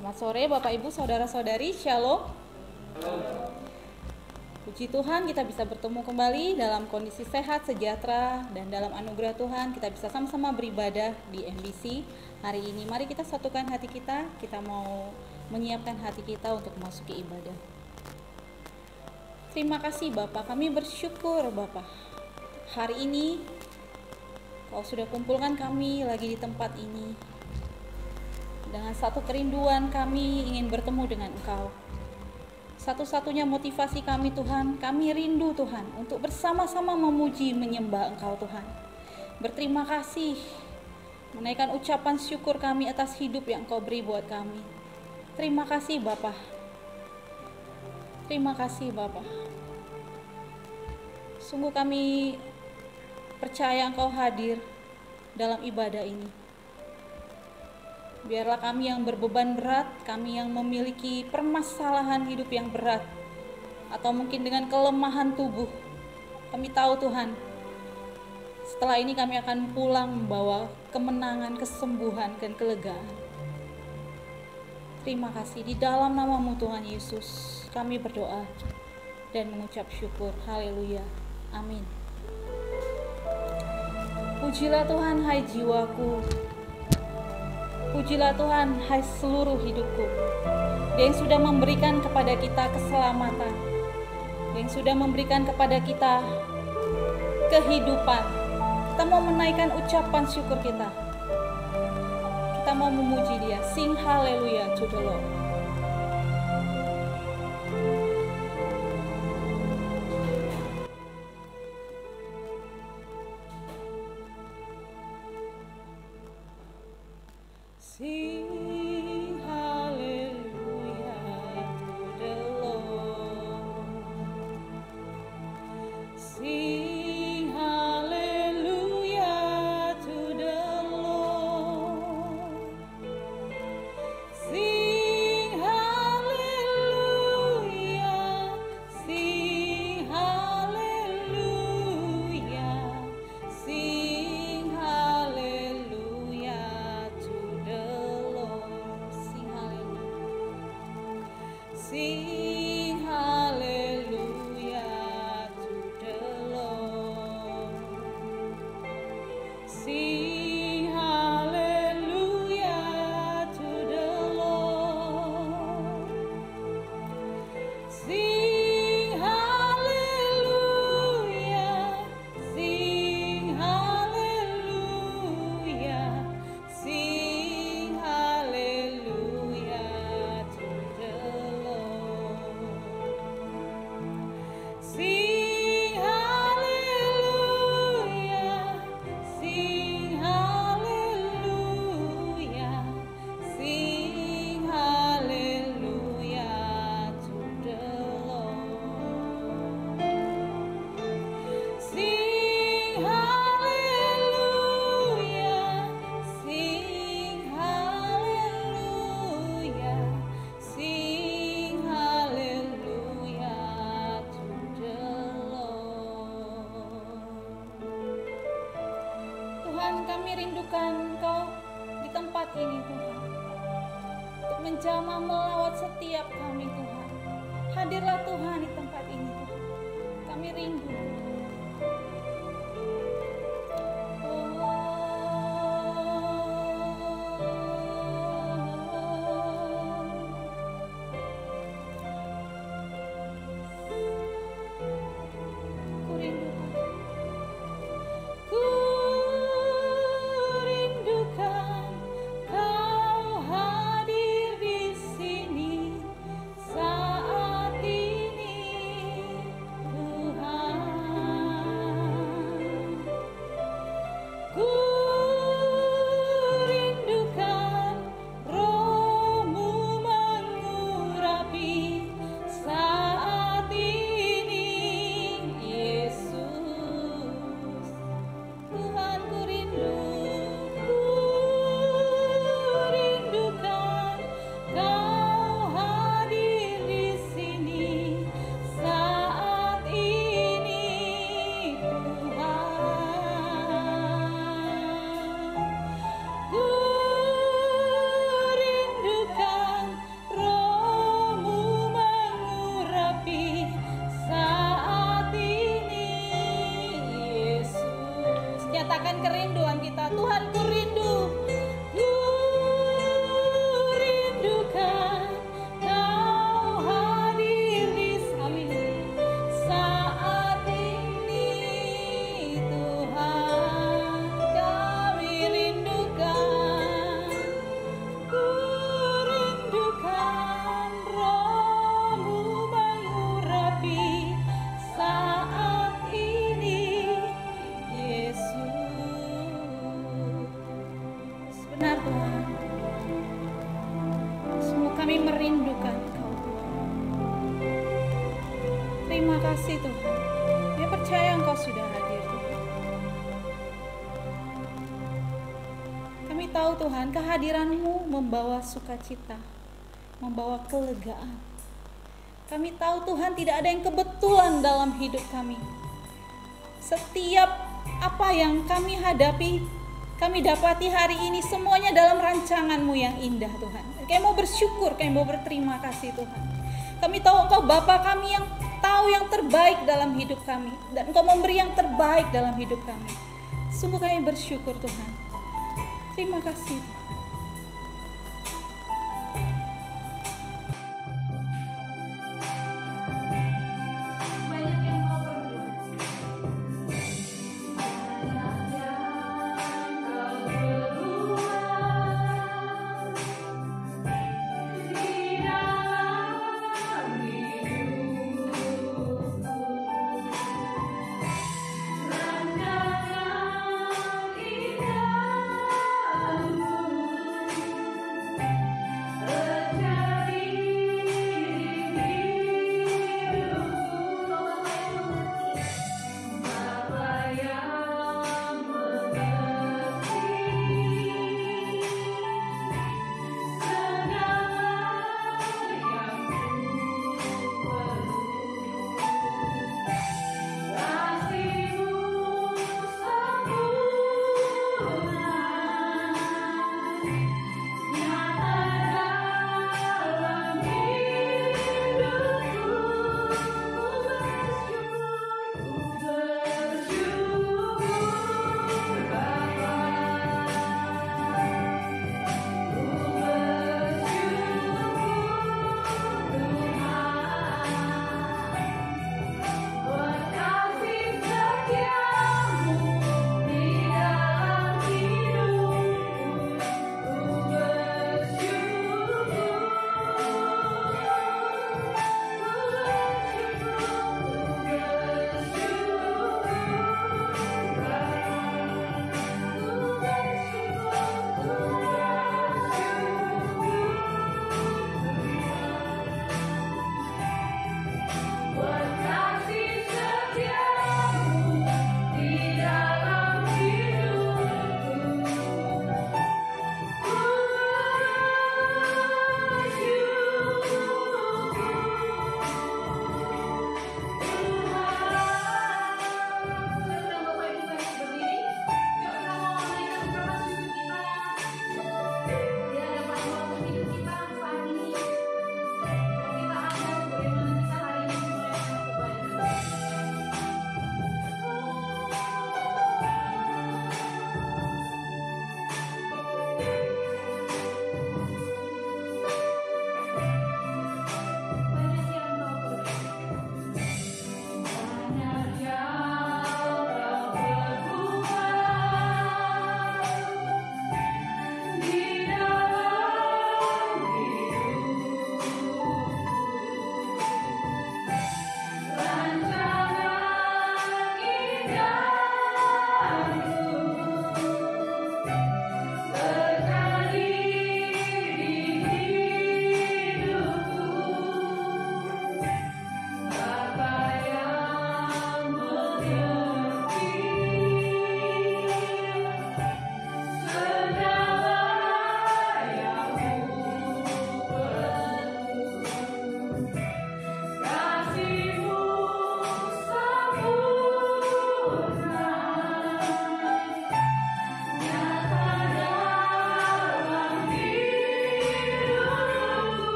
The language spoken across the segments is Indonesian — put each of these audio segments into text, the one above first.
Selamat sore Bapak Ibu Saudara-saudari, Shalom. Puji Tuhan kita bisa bertemu kembali dalam kondisi sehat, sejahtera, dan dalam anugerah Tuhan kita bisa sama-sama beribadah di MBC hari ini. Mari kita satukan hati kita mau menyiapkan hati kita untuk memasuki ibadah. Terima kasih Bapak, kami bersyukur Bapak. Hari ini Kau sudah kumpulkan kami lagi di tempat ini. Dengan satu kerinduan kami ingin bertemu dengan Engkau. Satu-satunya motivasi kami Tuhan, kami rindu Tuhan untuk bersama-sama memuji menyembah Engkau Tuhan. Berterima kasih, menaikkan ucapan syukur kami atas hidup yang Engkau beri buat kami. Terima kasih Bapa. Terima kasih Bapa. Sungguh kami percaya Engkau hadir dalam ibadah ini. Biarlah kami yang berbeban berat, kami yang memiliki permasalahan hidup yang berat, atau mungkin dengan kelemahan tubuh, kami tahu Tuhan, setelah ini kami akan pulang membawa kemenangan, kesembuhan, dan kelegaan. Terima kasih, di dalam nama-Mu Tuhan Yesus, kami berdoa dan mengucap syukur. Haleluya. Amin. Pujilah Tuhan, hai jiwaku. Pujilah Tuhan, hai seluruh hidupku. Dia yang sudah memberikan kepada kita keselamatan, yang sudah memberikan kepada kita kehidupan. Kita mau menaikkan ucapan syukur kita. Kita mau memuji Dia. Sing haleluya to the Lord. Sing hallelujah to the Lord. Sing hallelujah to the Lord. Sing hallelujah. Sing hallelujah. Sing hallelujah to the Lord. Sing hallelujah. Sing hallelujah to the Lord. Sing hallelujah to the Lord. Sing hallelujah. Sing hallelujah. Sing hallelujah to the Lord. Sing hallelujah. Sing hallelujah. Sing hallelujah to the Lord. Sing hallelujah. Sing hallelujah. Sing hallelujah to the Lord. Tuhan, kami rindukan Engkau di tempat ini Tuhan, untuk menjamah melawat setiap kami Tuhan. Hadirlah Tuhan di tempat ini Tuhan. Kami rindu. Ku rindukan. Ku rindukan Kau hadir di sini saat ini, Tuhan. Tuhan, ku rindu. Ku rindukan Kau hadir di amin. Saat ini Tuhan, kami rindukan. Ku rindukan Roh-Mu mengurapi saat ini, Yesus. Benar Tuhan, semua kami merindukan Kau Tuhan. Terima kasih Tuhan, kami percaya Engkau sudah hadir Tuhan. Kami tahu Tuhan, kehadiran-Mu membawa sukacita, membawa kelegaan. Kami tahu Tuhan, tidak ada yang kebetulan dalam hidup kami. Setiap apa yang kami hadapi, kami dapati hari ini, semuanya dalam rancangan-Mu yang indah Tuhan. Kami mau bersyukur, kami mau berterima kasih Tuhan. Kami tahu Engkau Bapa kami yang tahu yang terbaik dalam hidup kami, dan Engkau memberi yang terbaik dalam hidup kami. Sungguh kami bersyukur Tuhan. Terima kasih Tuhan.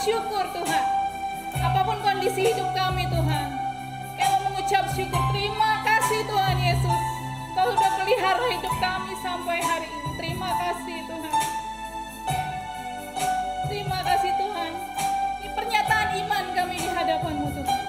bersyukur Tuhan. Apapun kondisi hidup kami Tuhan, kami mau mengucap syukur. Terima kasih Tuhan Yesus, Kau sudah pelihara hidup kami sampai hari ini. Terima kasih Tuhan. Terima kasih Tuhan. Ini pernyataan iman kami di hadapan-Mu Tuhan.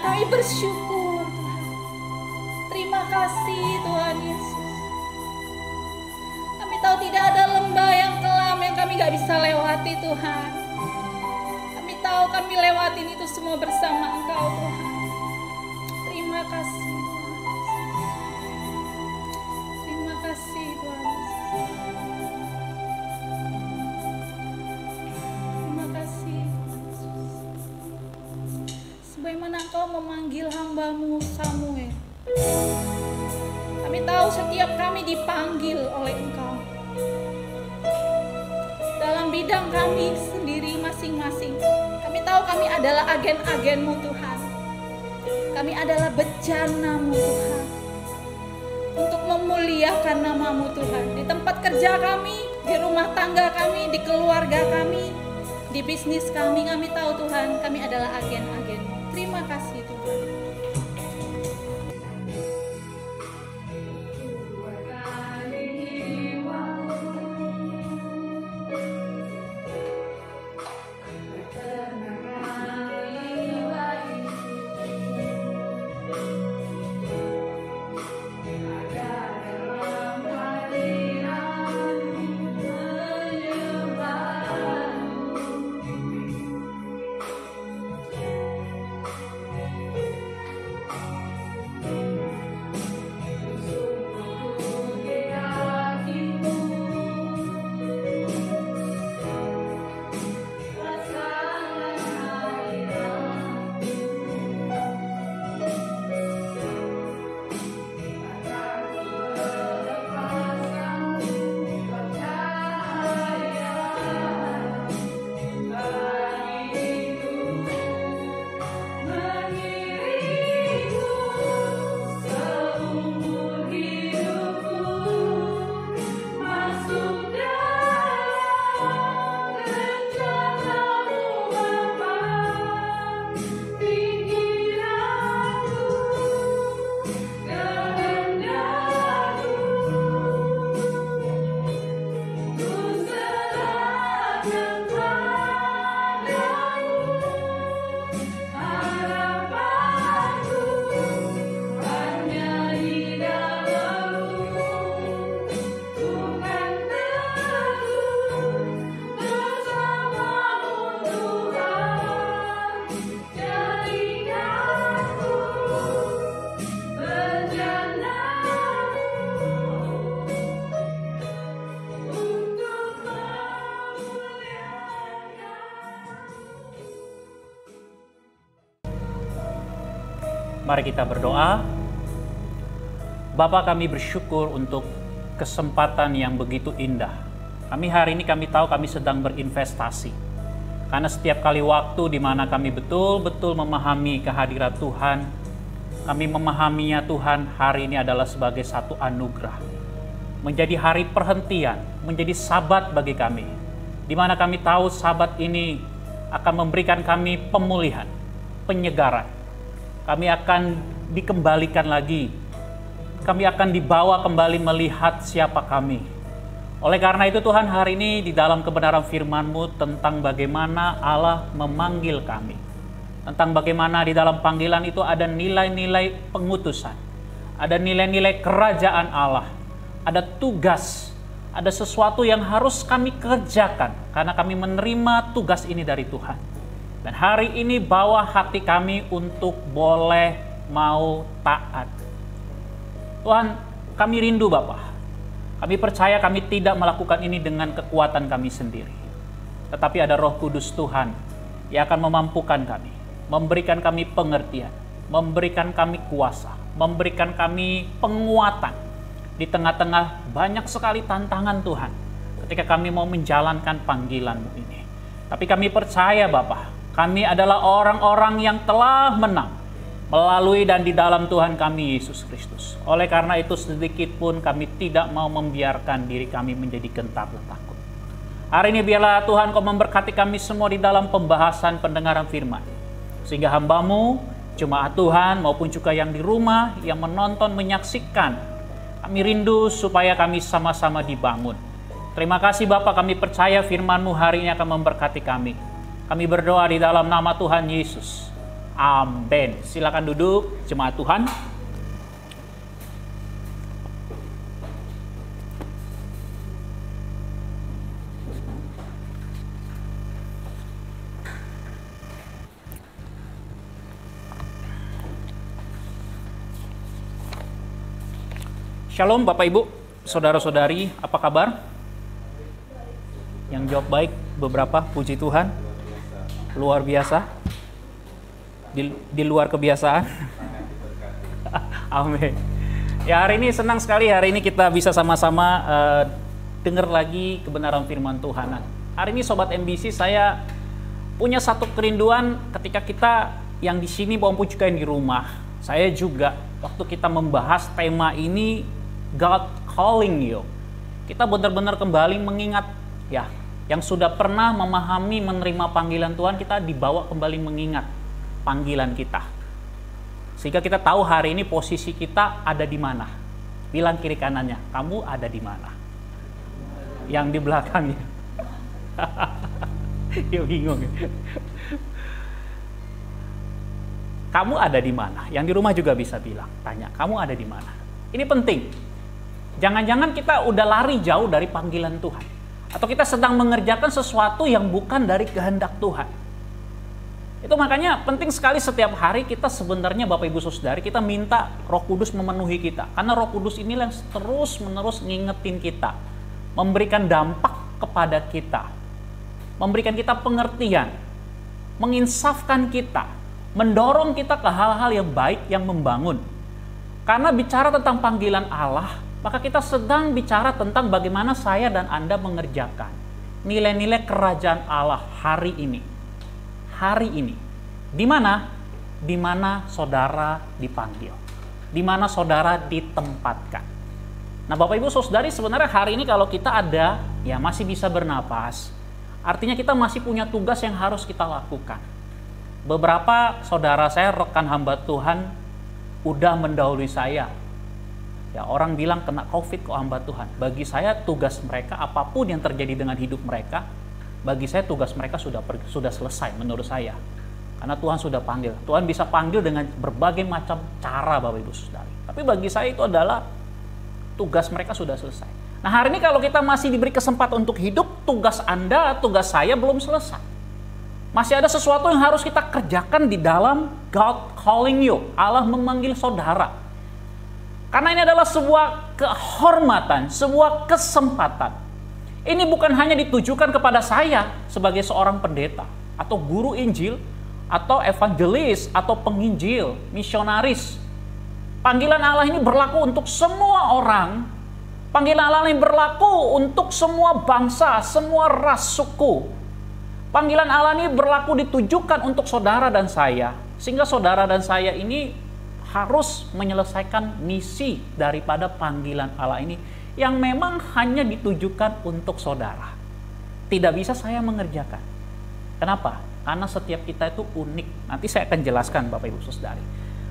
Kami bersyukur Tuhan. Terima kasih Tuhan Yesus. Kami tahu tidak ada lembah yang kelam yang kami gak bisa lewati Tuhan. Kami tahu kami lewatin itu semua bersama Engkau Tuhan. Terima kasih Tuhan. Terima kasih Tuhan Yesus. Terima kasih. Sebagaimana Engkau memanggil hamba-Mu Samuel, kami tahu setiap kami dipanggil oleh Engkau dalam bidang kami sendiri masing-masing. Kami tahu kami adalah agen-agen-Mu Tuhan. Kami adalah bejana-Mu Tuhan, untuk memuliakan nama-Mu Tuhan. Di tempat kerja kami, di rumah tangga kami, di keluarga kami, di bisnis kami tahu Tuhan, kami adalah agen-agen. Terima kasih Tuhan. Mari kita berdoa. Bapa, kami bersyukur untuk kesempatan yang begitu indah. Hari ini kami tahu kami sedang berinvestasi. Karena setiap kali waktu di mana kami betul-betul memahami kehadirat Tuhan, kami memahaminya Tuhan, hari ini adalah sebagai satu anugerah. Menjadi hari perhentian, menjadi sabat bagi kami. Di mana kami tahu sabat ini akan memberikan kami pemulihan, penyegaran. Kami akan dikembalikan lagi. Kami akan dibawa kembali melihat siapa kami. Oleh karena itu Tuhan, hari ini di dalam kebenaran firman-Mu tentang bagaimana Allah memanggil kami. Tentang bagaimana di dalam panggilan itu ada nilai-nilai pengutusan. Ada nilai-nilai kerajaan Allah. Ada tugas, ada sesuatu yang harus kami kerjakan. Karena kami menerima tugas ini dari Tuhan. Dan hari ini bawa hati kami untuk boleh mau taat. Tuhan, kami rindu Bapa. Kami percaya kami tidak melakukan ini dengan kekuatan kami sendiri. Tetapi ada Roh Kudus Tuhan yang akan memampukan kami, memberikan kami pengertian, memberikan kami kuasa, memberikan kami penguatan di tengah-tengah banyak sekali tantangan Tuhan ketika kami mau menjalankan panggilan-Mu ini. Tapi kami percaya Bapa, kami adalah orang-orang yang telah menang melalui dan di dalam Tuhan kami Yesus Kristus. Oleh karena itu sedikit pun kami tidak mau membiarkan diri kami menjadi gentar dan takut. Hari ini biarlah Tuhan Kau memberkati kami semua di dalam pembahasan pendengaran firman. Sehingga hamba-Mu, jemaat Tuhan maupun juga yang di rumah, yang menonton, menyaksikan, kami rindu supaya kami sama-sama dibangun. Terima kasih Bapa, kami percaya firman-Mu hari ini akan memberkati kami. Kami berdoa di dalam nama Tuhan Yesus. Amin. Silakan duduk, jemaat Tuhan. Shalom Bapak Ibu, saudara-saudari, apa kabar? Yang jawab baik beberapa, puji Tuhan. Luar biasa. Di luar kebiasaan. Amin. Ya, hari ini senang sekali hari ini kita bisa sama-sama dengar lagi kebenaran firman Tuhan. Hari ini Sobat MBC, saya punya satu kerinduan ketika kita yang di sini maupun juga yang di rumah. Saya juga waktu kita membahas tema ini, God Calling You, kita benar-benar kembali mengingat ya, yang sudah pernah memahami menerima panggilan Tuhan, kita dibawa kembali mengingat panggilan kita. Sehingga kita tahu hari ini posisi kita ada di mana. Bilang kiri kanannya, kamu ada di mana? Yang di belakangnya. Ya bingung. Kamu ada di mana? Yang di rumah juga bisa bilang, tanya, kamu ada di mana? Ini penting. Jangan-jangan kita udah lari jauh dari panggilan Tuhan. Atau kita sedang mengerjakan sesuatu yang bukan dari kehendak Tuhan. Itu makanya penting sekali setiap hari kita sebenarnya Bapak Ibu Saudari, kita minta Roh Kudus memenuhi kita. Karena Roh Kudus inilah yang terus-menerus ngingetin kita. Memberikan dampak kepada kita. Memberikan kita pengertian. Menginsafkan kita. Mendorong kita ke hal-hal yang baik, yang membangun. Karena bicara tentang panggilan Allah, maka kita sedang bicara tentang bagaimana saya dan Anda mengerjakan nilai-nilai kerajaan Allah hari ini. Hari ini, di mana? Di mana saudara dipanggil, di mana saudara ditempatkan. Nah, Bapak Ibu Saudari, sebenarnya hari ini kalau kita ada, ya masih bisa bernapas, artinya kita masih punya tugas yang harus kita lakukan. Beberapa saudara saya, rekan hamba Tuhan, udah mendahului saya. Ya, orang bilang kena COVID kok hamba Tuhan. Bagi saya tugas mereka, apapun yang terjadi dengan hidup mereka, bagi saya tugas mereka sudah selesai menurut saya. Karena Tuhan sudah panggil. Tuhan bisa panggil dengan berbagai macam cara Bapak Ibu Saudari. Tapi bagi saya itu adalah tugas mereka sudah selesai. Nah, hari ini kalau kita masih diberi kesempatan untuk hidup, tugas Anda, tugas saya belum selesai. Masih ada sesuatu yang harus kita kerjakan di dalam God Calling You. Allah memanggil saudara. Karena ini adalah sebuah kehormatan, sebuah kesempatan. Ini bukan hanya ditujukan kepada saya sebagai seorang pendeta atau guru Injil atau evangelis, atau penginjil, misionaris. Panggilan Allah ini berlaku untuk semua orang. Panggilan Allah ini berlaku untuk semua bangsa, semua ras, suku. Panggilan Allah ini berlaku ditujukan untuk saudara dan saya. Sehingga saudara dan saya ini harus menyelesaikan misi daripada panggilan Allah ini yang memang hanya ditujukan untuk saudara. Tidak bisa saya mengerjakan. Kenapa? Karena setiap kita itu unik. Nanti saya akan jelaskan Bapak Ibu Saudari.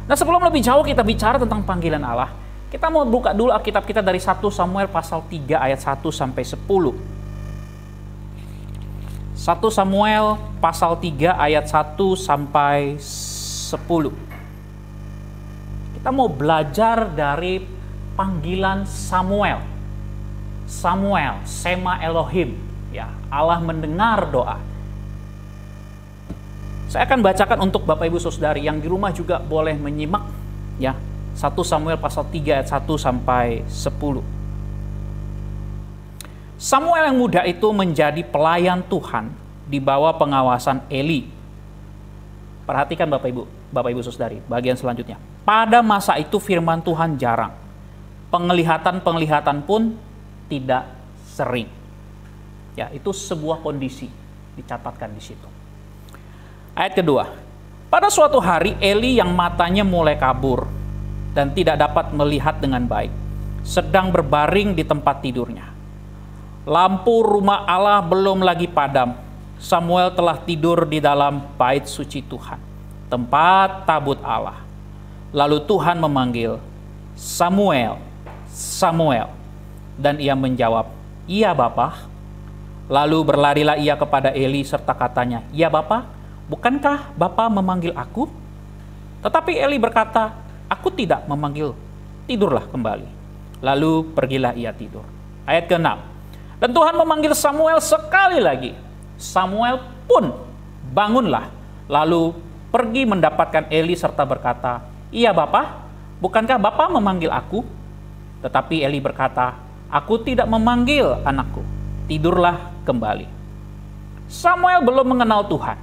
Nah, sebelum lebih jauh kita bicara tentang panggilan Allah, kita mau buka dulu Alkitab kita dari 1 Samuel pasal 3 ayat 1 sampai 10. 1 Samuel pasal 3 ayat 1 sampai 10. Kita mau belajar dari panggilan Samuel. Samuel, Sema Elohim, ya, Allah mendengar doa. Saya akan bacakan untuk Bapak Ibu Saudari yang di rumah juga boleh menyimak, ya. 1 Samuel pasal 3 ayat 1 sampai 10. Samuel yang muda itu menjadi pelayan Tuhan di bawah pengawasan Eli. Perhatikan Bapak Ibu Saudari, bagian selanjutnya. Pada masa itu firman Tuhan jarang. Penglihatan pun tidak sering. Ya, itu sebuah kondisi dicatatkan di situ. Ayat kedua. Pada suatu hari Eli yang matanya mulai kabur dan tidak dapat melihat dengan baik, sedang berbaring di tempat tidurnya. Lampu rumah Allah belum lagi padam. Samuel telah tidur di dalam bait suci Tuhan, tempat tabut Allah. Lalu Tuhan memanggil, Samuel, Samuel. Dan ia menjawab, iya Bapa. Lalu berlarilah ia kepada Eli serta katanya, ya Bapa, bukankah Bapa memanggil aku? Tetapi Eli berkata, aku tidak memanggil, tidurlah kembali. Lalu pergilah ia tidur. Ayat ke-6. Dan Tuhan memanggil Samuel sekali lagi. Samuel pun bangunlah, lalu pergi mendapatkan Eli serta berkata, iya Bapa, bukankah Bapa memanggil aku? Tetapi Eli berkata, aku tidak memanggil anakku, tidurlah kembali. Samuel belum mengenal Tuhan.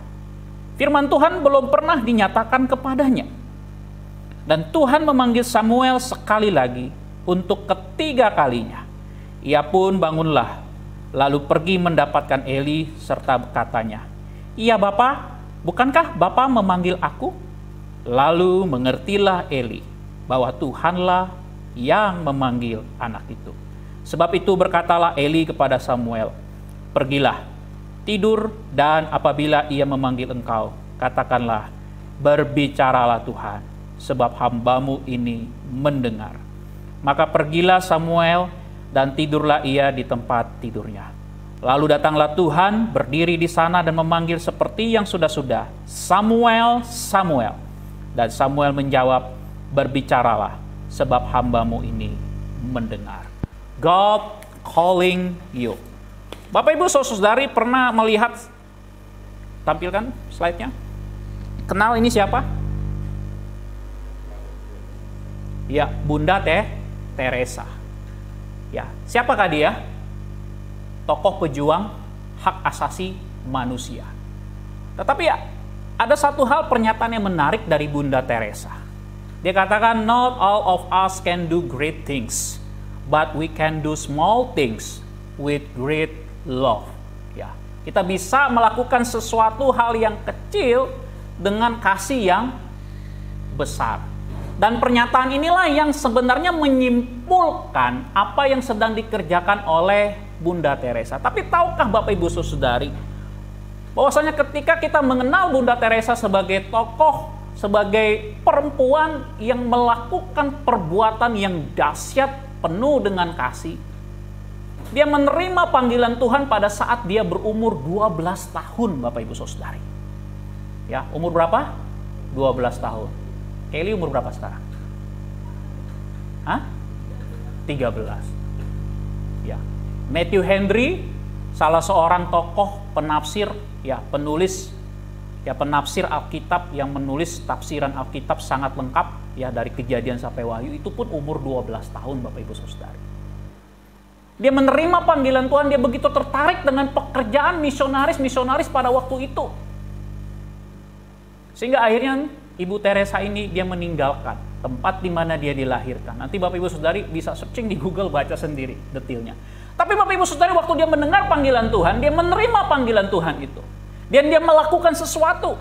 Firman Tuhan belum pernah dinyatakan kepadanya. Dan Tuhan memanggil Samuel sekali lagi untuk ketiga kalinya. Ia pun bangunlah, lalu pergi mendapatkan Eli serta katanya, iya Bapa, bukankah Bapa memanggil aku? Lalu mengertilah Eli bahwa Tuhanlah yang memanggil anak itu. Sebab itu berkatalah Eli kepada Samuel, pergilah, tidur, dan apabila ia memanggil engkau, katakanlah, berbicaralah Tuhan, sebab hambamu ini mendengar. Maka pergilah Samuel, dan tidurlah ia di tempat tidurnya. Lalu datanglah Tuhan, berdiri di sana dan memanggil seperti yang sudah-sudah, Samuel, Samuel. Dan Samuel menjawab, berbicaralah, sebab hambamu ini mendengar. God calling you. Bapak Ibu Saudari pernah melihat, tampilkan slide-nya. Kenal ini siapa? Ya, Bunda Teresa. Ya, siapakah dia? Tokoh pejuang hak asasi manusia. Tetapi ya, ada satu hal pernyataan yang menarik dari Bunda Teresa. Dia katakan, not all of us can do great things, but we can do small things with great love. Ya, kita bisa melakukan sesuatu hal yang kecil dengan kasih yang besar. Dan pernyataan inilah yang sebenarnya menyimpulkan apa yang sedang dikerjakan oleh Bunda Teresa. Tapi tahukah Bapak Ibu Saudari, bahwasanya ketika kita mengenal Bunda Teresa sebagai tokoh, sebagai perempuan yang melakukan perbuatan yang dahsyat penuh dengan kasih, dia menerima panggilan Tuhan pada saat dia berumur 12 tahun, Bapak Ibu Saudari. Ya, umur berapa? 12 tahun. Kelly umur berapa sekarang? Hah? 13. Ya. Matthew Henry, salah seorang tokoh penafsir, ya, penulis, ya, penafsir Alkitab yang menulis tafsiran Alkitab sangat lengkap, ya, dari Kejadian sampai Wahyu, itu pun umur 12 tahun, Bapak Ibu Saudari. Dia menerima panggilan Tuhan, dia begitu tertarik dengan pekerjaan misionaris pada waktu itu. Sehingga akhirnya Ibu Teresa ini dia meninggalkan tempat di mana dia dilahirkan. Nanti Bapak Ibu Saudari bisa searching di Google, baca sendiri detailnya. Tapi Bapak Ibu Saudari, waktu dia mendengar panggilan Tuhan, dia menerima panggilan Tuhan itu. Dan dia melakukan sesuatu.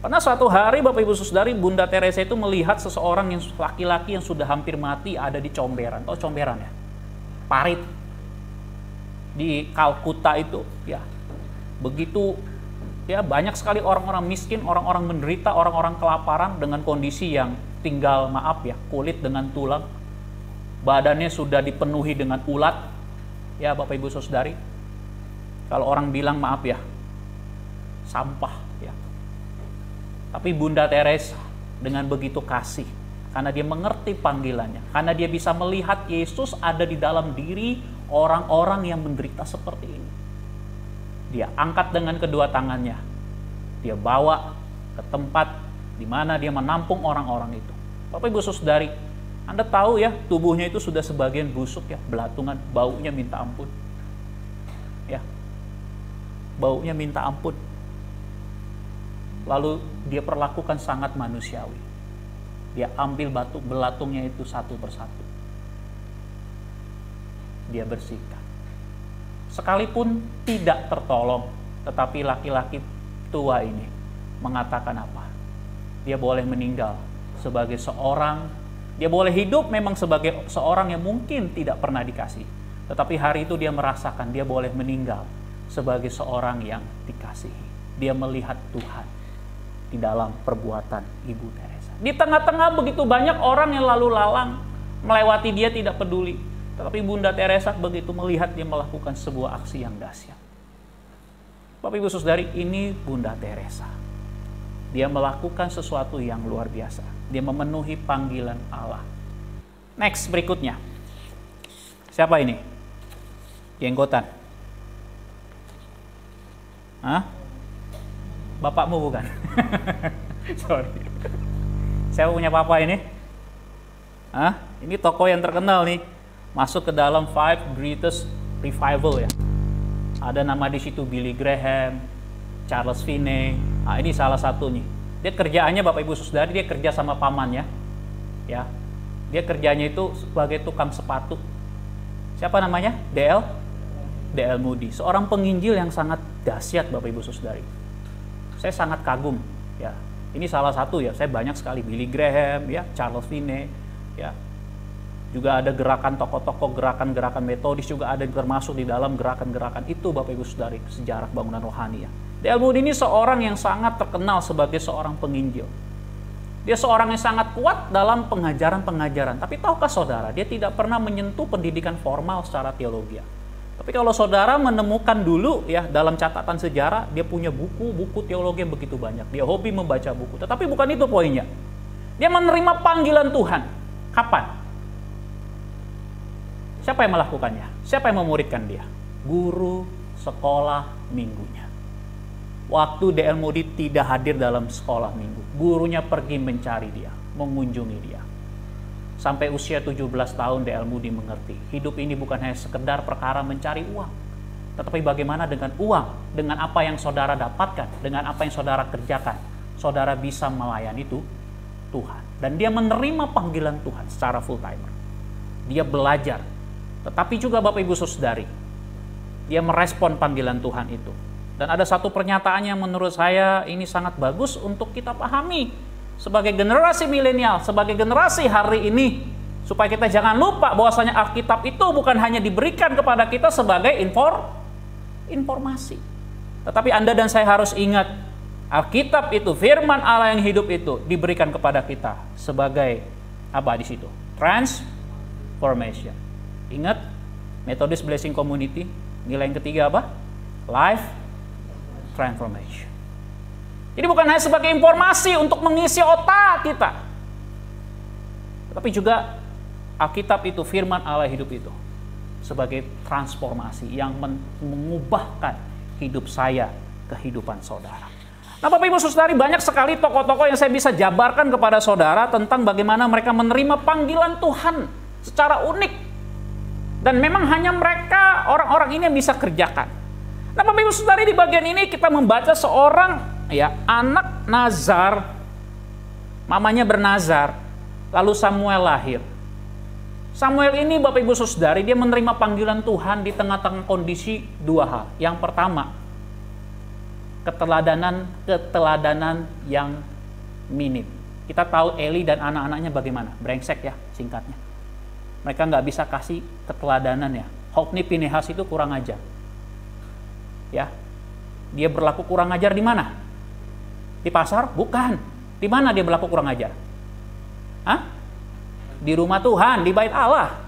Karena suatu hari Bapak Ibu Saudari, Bunda Teresa itu melihat seseorang yang laki-laki yang sudah hampir mati ada di Comberan. Tahu Comberan ya? Parit. Di Kalkuta itu, ya. Begitu ya, banyak sekali orang-orang miskin, orang-orang menderita, orang-orang kelaparan dengan kondisi yang tinggal, maaf ya, kulit dengan tulang. Badannya sudah dipenuhi dengan ulat. Ya Bapak Ibu Saudari, kalau orang bilang maaf ya, sampah ya. Tapi Bunda Teresa dengan begitu kasih, karena dia mengerti panggilannya, karena dia bisa melihat Yesus ada di dalam diri orang-orang yang menderita seperti ini. Dia angkat dengan kedua tangannya, dia bawa ke tempat di mana dia menampung orang-orang itu. Bapak Ibu Saudari, Anda tahu ya, tubuhnya itu sudah sebagian busuk ya, belatungan, baunya minta ampun. Ya. Baunya minta ampun. Lalu dia perlakukan sangat manusiawi. Dia ambil batu belatungnya itu satu persatu. Dia bersihkan. Sekalipun tidak tertolong, tetapi laki-laki tua ini mengatakan apa? Dia boleh meninggal sebagai seorang, dia boleh hidup memang sebagai seorang yang mungkin tidak pernah dikasih. Tetapi hari itu dia merasakan dia boleh meninggal sebagai seorang yang dikasihi. Dia melihat Tuhan di dalam perbuatan Ibu Teresa. Di tengah-tengah begitu banyak orang yang lalu lalang melewati dia tidak peduli. Tetapi Bunda Teresa begitu melihat dia melakukan sebuah aksi yang dahsyat. Bapak Ibu Saudari, ini Bunda Teresa. Dia melakukan sesuatu yang luar biasa. Dia memenuhi panggilan Allah. Next, berikutnya. Siapa ini? Jenggotan. Hah? Bapakmu bukan? Sorry. Saya punya papa ini. Hah? Ini tokoh yang terkenal nih. Masuk ke dalam 5 Greatest Revival ya. Ada nama di situ Billy Graham, Charles Finney. Nah, ini salah satunya. Dia kerjaannya Bapak Ibu Saudari, dia kerja sama pamannya. Ya. Dia kerjanya itu sebagai tukang sepatu. Siapa namanya? D.L. Moody. Seorang penginjil yang sangat dahsyat Bapak Ibu Saudari. Saya sangat kagum ya. Ini salah satu ya, saya banyak sekali Billy Graham ya, Charles Finney ya. Juga ada gerakan tokoh-tokoh, gerakan-gerakan metodis juga ada termasuk di dalam gerakan-gerakan itu Bapak Ibu Saudari, sejarah bangunan rohani ya. D.L. Moody ini seorang yang sangat terkenal sebagai seorang penginjil. Dia seorang yang sangat kuat dalam pengajaran-pengajaran. Tapi tahukah saudara, dia tidak pernah menyentuh pendidikan formal secara teologi. Tapi kalau saudara menemukan dulu ya dalam catatan sejarah, dia punya buku-buku teologi yang begitu banyak. Dia hobi membaca buku. Tetapi bukan itu poinnya. Dia menerima panggilan Tuhan. Kapan? Siapa yang melakukannya? Siapa yang memuridkan dia? Guru sekolah minggunya. Waktu D.L. Moody tidak hadir dalam sekolah minggu, gurunya pergi mencari dia, mengunjungi dia. Sampai usia 17 tahun D.L. Moody mengerti, hidup ini bukan hanya sekedar perkara mencari uang. Tetapi bagaimana dengan uang, dengan apa yang saudara dapatkan, dengan apa yang saudara kerjakan, saudara bisa melayani itu Tuhan. Dan dia menerima panggilan Tuhan secara full timer. Dia belajar, tetapi juga Bapak Ibu Saudari, dia merespon panggilan Tuhan itu. Dan ada satu pernyataan yang menurut saya ini sangat bagus untuk kita pahami sebagai generasi milenial, sebagai generasi hari ini, supaya kita jangan lupa bahwasanya Alkitab itu bukan hanya diberikan kepada kita sebagai informasi. Tetapi Anda dan saya harus ingat, Alkitab itu, firman Allah yang hidup itu diberikan kepada kita sebagai apa di situ? Transformation. Ingat, Methodist Blessing Community, nilai yang ketiga apa? Life transformation. Jadi bukan hanya sebagai informasi untuk mengisi otak kita, tetapi juga Alkitab itu, firman Allah hidup itu sebagai transformasi yang mengubahkan hidup saya, kehidupan saudara. Nah Bapak Ibu Saudari, banyak sekali tokoh-tokoh yang saya bisa jabarkan kepada saudara tentang bagaimana mereka menerima panggilan Tuhan secara unik. Dan memang hanya mereka, orang-orang ini yang bisa kerjakan. Nah Bapak Ibu Saudari, di bagian ini kita membaca seorang ya, anak nazar, mamanya bernazar, lalu Samuel lahir. Samuel ini Bapak Ibu Saudari, dia menerima panggilan Tuhan di tengah-tengah kondisi dua hal. Yang pertama, keteladanan yang minim. Kita tahu Eli dan anak-anaknya bagaimana, brengsek ya singkatnya. Mereka nggak bisa kasih keteladanan ya. Hofni Pinehas itu kurang ajar. Ya, dia berlaku kurang ajar di mana? Di pasar? Bukan. Di mana dia berlaku kurang ajar? Hah? Di rumah Tuhan, di bait Allah.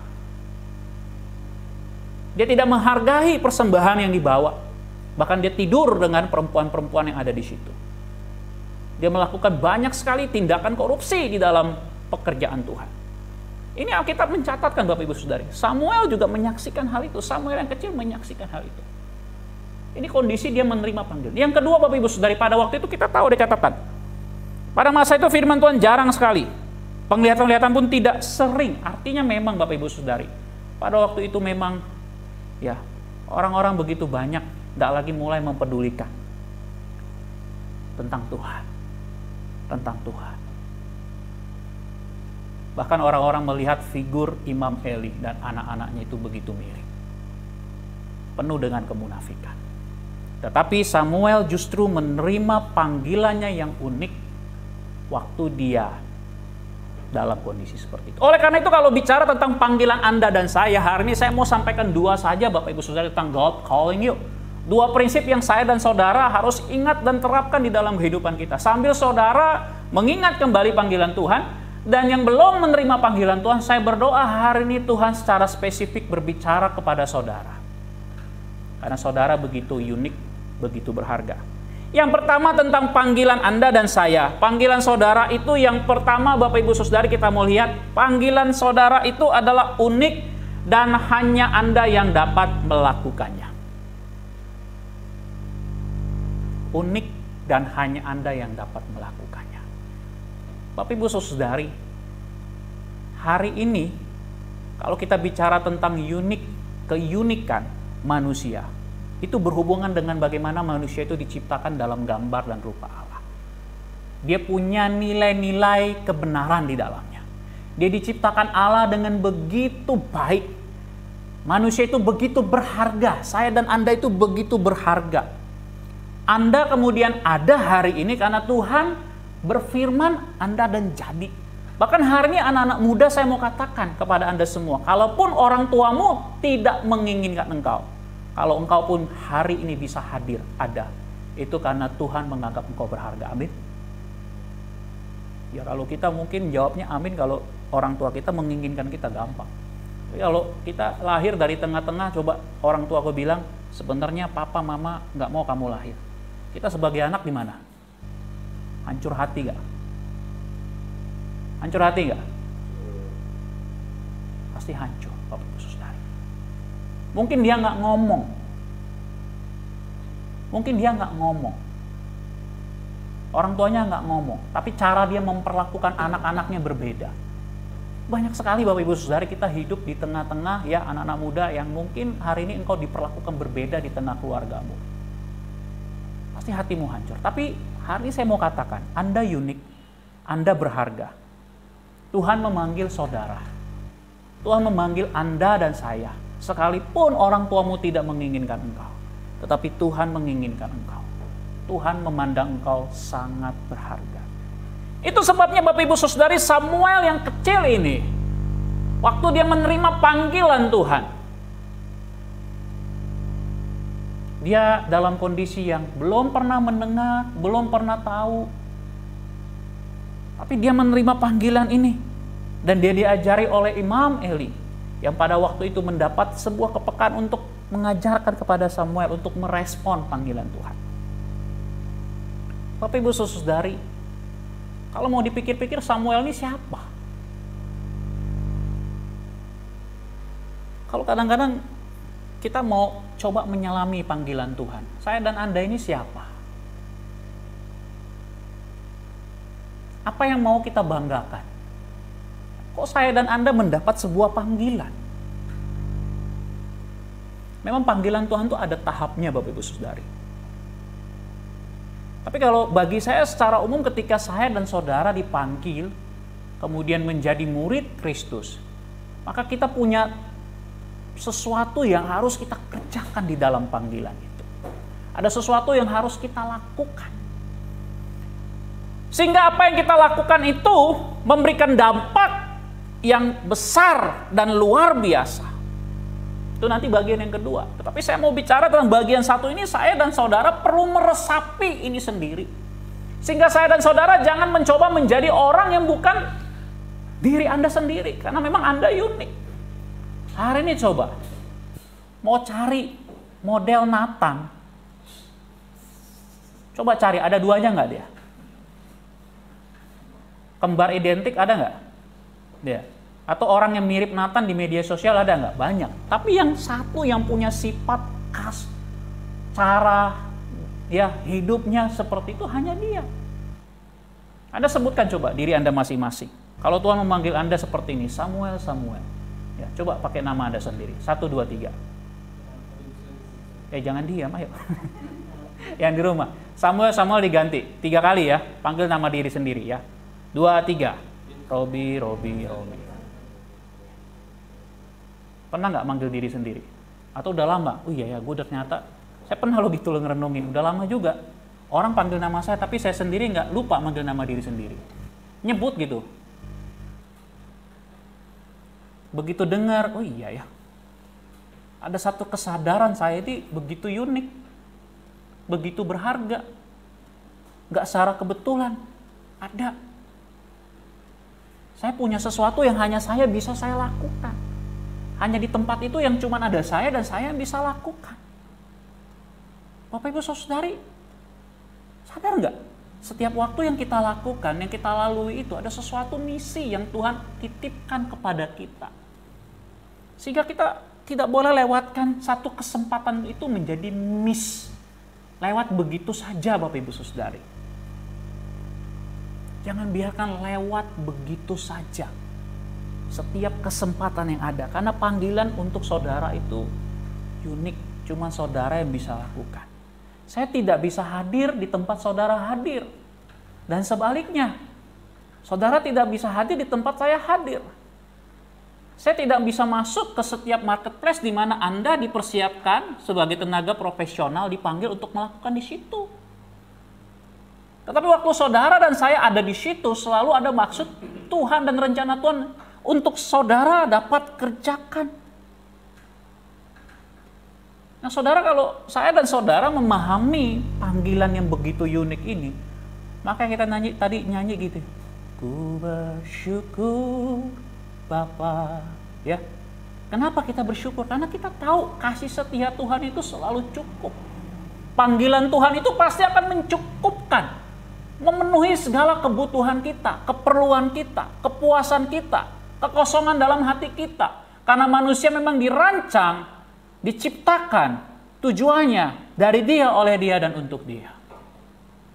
Dia tidak menghargai persembahan yang dibawa. Bahkan dia tidur dengan perempuan-perempuan yang ada di situ. Dia melakukan banyak sekali tindakan korupsi di dalam pekerjaan Tuhan. Ini Alkitab mencatatkan Bapak Ibu Saudari. Samuel juga menyaksikan hal itu. Samuel yang kecil menyaksikan hal itu. Ini kondisi dia menerima panggilan. Yang kedua Bapak Ibu Saudari, pada waktu itu kita tahu ada catatan. Pada masa itu firman Tuhan jarang sekali. Penglihatan-penglihatan pun tidak sering. Artinya memang Bapak Ibu Saudari, pada waktu itu memang ya orang-orang begitu banyak tidak lagi mulai mempedulikan tentang Tuhan. Tentang Tuhan. Bahkan orang-orang melihat figur Imam Eli dan anak-anaknya itu begitu mirip. Penuh dengan kemunafikan. Tetapi Samuel justru menerima panggilannya yang unik waktu dia dalam kondisi seperti itu. Oleh karena itu kalau bicara tentang panggilan Anda dan saya, hari ini saya mau sampaikan dua saja Bapak Ibu Saudara tentang God calling you. Dua prinsip yang saya dan saudara harus ingat dan terapkan di dalam kehidupan kita. Sambil saudara mengingat kembali panggilan Tuhan, dan yang belum menerima panggilan Tuhan, saya berdoa hari ini Tuhan secara spesifik berbicara kepada saudara. Karena saudara begitu unik, begitu berharga. Yang pertama tentang panggilan Anda dan saya. Panggilan saudara itu yang pertama Bapak Ibu Saudari kita mau lihat. Panggilan saudara itu adalah unik dan hanya Anda yang dapat melakukannya. Unik dan hanya Anda yang dapat melakukannya. Bapak Ibu Saudari, hari ini kalau kita bicara tentang keunikan manusia, itu berhubungan dengan bagaimana manusia itu diciptakan dalam gambar dan rupa Allah. Dia punya nilai-nilai kebenaran di dalamnya. Dia diciptakan Allah dengan begitu baik. Manusia itu begitu berharga. Saya dan Anda itu begitu berharga. Anda kemudian ada hari ini karena Tuhan berfirman Anda dan jadi. Bahkan hari ini anak-anak muda saya mau katakan kepada Anda semua, kalaupun orang tuamu tidak menginginkan engkau, kalau engkau pun hari ini bisa hadir, ada. Itu karena Tuhan menganggap engkau berharga. Amin. Ya kalau kita mungkin jawabnya amin kalau orang tua kita menginginkan kita, gampang. Tapi kalau kita lahir dari tengah-tengah, coba orang tua aku bilang, sebenarnya papa mama nggak mau kamu lahir. Kita sebagai anak di mana? Hancur hati nggak? Hancur hati nggak? Pasti hancur, Bapak Ibu Saudari. Mungkin dia nggak ngomong. Mungkin dia nggak ngomong. Orang tuanya nggak ngomong. Tapi cara dia memperlakukan anak-anaknya berbeda. Banyak sekali Bapak Ibu Saudari kita hidup di tengah-tengah ya anak-anak muda yang mungkin hari ini engkau diperlakukan berbeda di tengah keluargamu. Pasti hatimu hancur. Tapi hari ini saya mau katakan, Anda unik, Anda berharga. Tuhan memanggil saudara. Tuhan memanggil Anda dan saya. Sekalipun orang tuamu tidak menginginkan engkau, tetapi Tuhan menginginkan engkau. Tuhan memandang engkau sangat berharga. Itu sebabnya Bapak Ibu Saudari, Samuel yang kecil ini, waktu dia menerima panggilan Tuhan, dia dalam kondisi yang belum pernah mendengar, belum pernah tahu, tapi dia menerima panggilan ini. Dan dia diajari oleh Imam Eli, yang pada waktu itu mendapat sebuah kepekaan untuk mengajarkan kepada Samuel untuk merespon panggilan Tuhan. Bapak Ibu Saudari, kalau mau dipikir-pikir Samuel ini siapa? Kalau kadang-kadang kita mau coba menyelami panggilan Tuhan, saya dan Anda ini siapa? Apa yang mau kita banggakan? Kok saya dan Anda mendapat sebuah panggilan? Memang panggilan Tuhan itu ada tahapnya Bapak Ibu Saudari. Tapi kalau bagi saya secara umum ketika saya dan saudara dipanggil, kemudian menjadi murid Kristus, maka kita punya sesuatu yang harus kita kerjakan di dalam panggilan itu. Ada sesuatu yang harus kita lakukan. Sehingga apa yang kita lakukan itu memberikan dampak yang besar dan luar biasa. Itu nanti bagian yang kedua. Tetapi saya mau bicara tentang bagian satu ini, saya dan saudara perlu meresapi ini sendiri. Sehingga saya dan saudara jangan mencoba menjadi orang yang bukan diri Anda sendiri. Karena memang Anda unik. Hari ini coba, mau cari model Nathan. Coba cari, ada duanya nggak dia? Kembar identik ada nggak? Dia. Atau orang yang mirip Nathan di media sosial ada nggak? Banyak. Tapi yang satu yang punya sifat khas, cara ya hidupnya seperti itu hanya dia. Anda sebutkan coba diri Anda masing-masing. Kalau Tuhan memanggil Anda seperti ini, Samuel, Samuel. Ya, coba pakai nama Anda sendiri. 1, 2, 3. Jangan diam, ayo. Yang di rumah. Samuel, Samuel diganti. 3 kali ya. Panggil nama diri sendiri ya. 2, 3. Robi, Robi, Robi. Pernah nggak manggil diri sendiri? Atau udah lama? Oh iya ya, gue ternyata, saya pernah lo gitu ngerenungin, udah lama juga. Orang panggil nama saya, tapi saya sendiri nggak lupa manggil nama diri sendiri. Nyebut gitu. Begitu dengar, oh iya ya. Ada satu kesadaran saya ini begitu unik. Begitu berharga. Nggak secara kebetulan. Ada. Saya punya sesuatu yang hanya saya bisa saya lakukan. Hanya di tempat itu yang cuma ada saya dan saya yang bisa lakukan. Bapak Ibu Saudari, sadar nggak? Setiap waktu yang kita lakukan, yang kita lalui itu ada sesuatu misi yang Tuhan titipkan kepada kita. Sehingga kita tidak boleh lewatkan satu kesempatan itu menjadi miss. Lewat begitu saja Bapak Ibu Saudari. Jangan biarkan lewat begitu saja. Setiap kesempatan yang ada. Karena panggilan untuk saudara itu unik. Cuma saudara yang bisa lakukan. Saya tidak bisa hadir di tempat saudara hadir. Dan sebaliknya. Saudara tidak bisa hadir di tempat saya hadir. Saya tidak bisa masuk ke setiap marketplace di mana Anda dipersiapkan sebagai tenaga profesional dipanggil untuk melakukan di situ. Tetapi waktu saudara dan saya ada di situ selalu ada maksud Tuhan dan rencana Tuhan untuk saudara dapat kerjakan. Nah saudara, kalau saya dan saudara memahami panggilan yang begitu unik ini, maka kita nyanyi gitu. Ku bersyukur Bapa. Ya. Kenapa kita bersyukur? Karena kita tahu kasih setia Tuhan itu selalu cukup. Panggilan Tuhan itu pasti akan mencukupkan, memenuhi segala kebutuhan kita, keperluan kita, kepuasan kita, kekosongan dalam hati kita. Karena manusia memang dirancang, diciptakan, tujuannya dari Dia, oleh Dia, dan untuk Dia.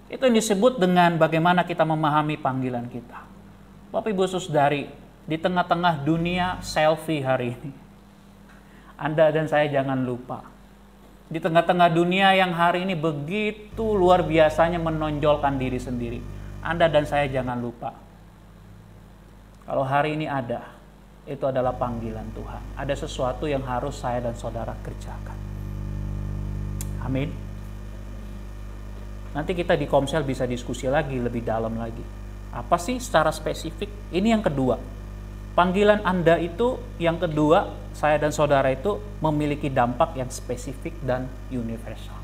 Itu yang disebut dengan bagaimana kita memahami panggilan kita. Bapak Ibu Saudari, di tengah-tengah dunia selfie hari ini, Anda dan saya jangan lupa. Di tengah-tengah dunia yang hari ini begitu luar biasanya menonjolkan diri sendiri, Anda dan saya jangan lupa. Kalau hari ini ada, itu adalah panggilan Tuhan. Ada sesuatu yang harus saya dan saudara kerjakan. Amin. Nanti kita di Komsel bisa diskusi lagi, lebih dalam lagi. Apa sih secara spesifik? Ini yang kedua. Panggilan Anda itu, yang kedua, saya dan saudara itu memiliki dampak yang spesifik dan universal.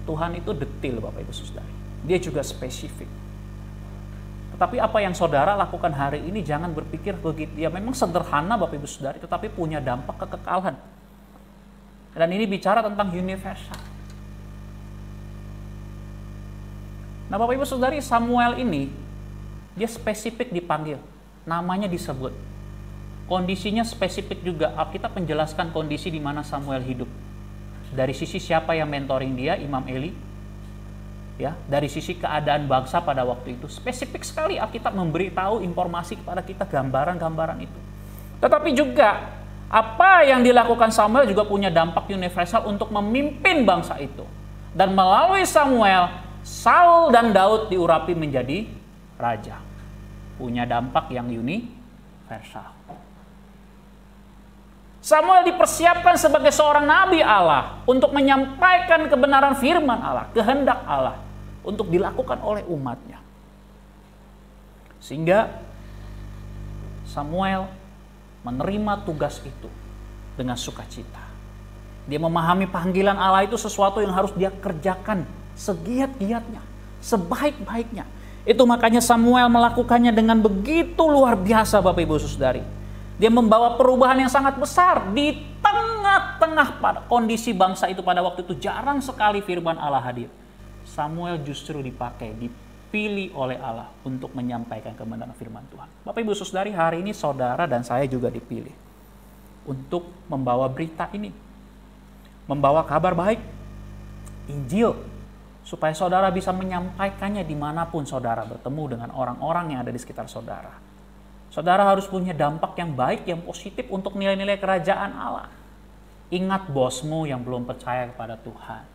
Tuhan itu detil Bapak Ibu Saudara. Dia juga spesifik. Tetapi apa yang saudara lakukan hari ini jangan berpikir begitu. Ya memang sederhana Bapak Ibu Saudara, tetapi punya dampak kekekalan. Dan ini bicara tentang universal. Nah Bapak Ibu Saudari, Samuel ini dia spesifik dipanggil, namanya disebut. Kondisinya spesifik juga. Alkitab menjelaskan kondisi di mana Samuel hidup. Dari sisi siapa yang mentoring dia, Imam Eli. Ya, dari sisi keadaan bangsa pada waktu itu. Spesifik sekali Alkitab memberitahu informasi kepada kita, gambaran-gambaran itu. Tetapi juga apa yang dilakukan Samuel juga punya dampak universal untuk memimpin bangsa itu. Dan melalui Samuel, Saul dan Daud diurapi menjadi raja. Punya dampak yang universal. Samuel dipersiapkan sebagai seorang nabi Allah untuk menyampaikan kebenaran firman Allah, kehendak Allah untuk dilakukan oleh umatnya. Sehingga Samuel menerima tugas itu dengan sukacita. Dia memahami panggilan Allah itu sesuatu yang harus dia kerjakan segiat-giatnya, sebaik-baiknya. Itu makanya Samuel melakukannya dengan begitu luar biasa, Bapak Ibu Saudari. Dia membawa perubahan yang sangat besar di tengah-tengah pada kondisi bangsa itu pada waktu itu. Jarang sekali firman Allah hadir. Samuel justru dipilih oleh Allah untuk menyampaikan kebenaran firman Tuhan. Bapak Ibu Saudari, hari ini saudara dan saya juga dipilih untuk membawa berita ini. Membawa kabar baik, Injil, supaya saudara bisa menyampaikannya dimanapun saudara bertemu dengan orang-orang yang ada di sekitar saudara. Saudara harus punya dampak yang baik, yang positif untuk nilai-nilai kerajaan Allah. Ingat bosmu yang belum percaya kepada Tuhan.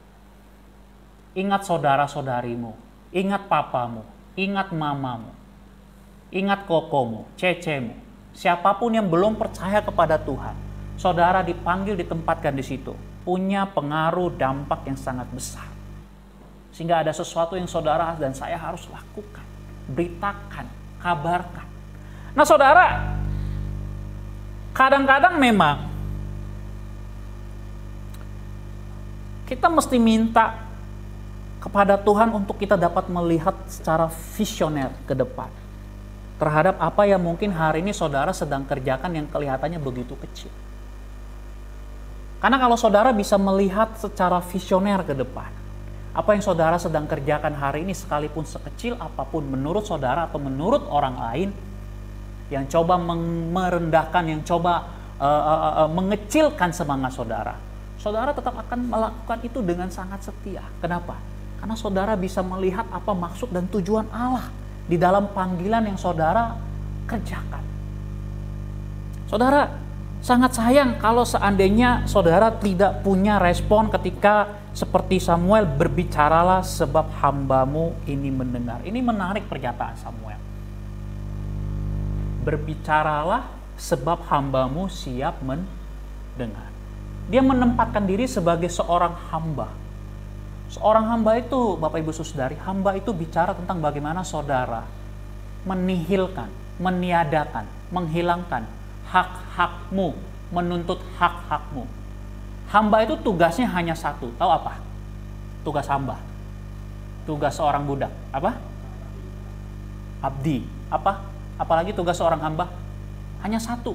Ingat saudara-saudarimu, ingat papamu, ingat mamamu, ingat kokomu, cecemu. Siapapun yang belum percaya kepada Tuhan, saudara dipanggil ditempatkan di situ. Punya pengaruh dampak yang sangat besar. Sehingga ada sesuatu yang saudara dan saya harus lakukan. Beritakan, kabarkan. Nah saudara, kadang-kadang memang kita mesti minta kepada Tuhan untuk kita dapat melihat secara visioner ke depan. Terhadap apa yang mungkin hari ini saudara sedang kerjakan yang kelihatannya begitu kecil. Karena kalau saudara bisa melihat secara visioner ke depan, apa yang saudara sedang kerjakan hari ini sekalipun sekecil apapun menurut saudara atau menurut orang lain, yang coba merendahkan, yang coba mengecilkan semangat saudara, saudara tetap akan melakukan itu dengan sangat setia. Kenapa? Karena saudara bisa melihat apa maksud dan tujuan Allah di dalam panggilan yang saudara kerjakan. Saudara, sangat sayang kalau seandainya saudara tidak punya respon ketika seperti Samuel, berbicaralah sebab hambamu ini mendengar. Ini menarik pernyataan Samuel. Berbicaralah sebab hambamu siap mendengar. Dia menempatkan diri sebagai seorang hamba. Seorang hamba itu, Bapak Ibu Saudari, hamba itu bicara tentang bagaimana saudara menihilkan, meniadakan, menghilangkan hak-hakmu, menuntut hak-hakmu. Hamba itu tugasnya hanya satu. Tahu apa? Tugas hamba. Tugas seorang budak. Apa? Abdi. Apa? Apalagi tugas seorang hamba? Hanya satu.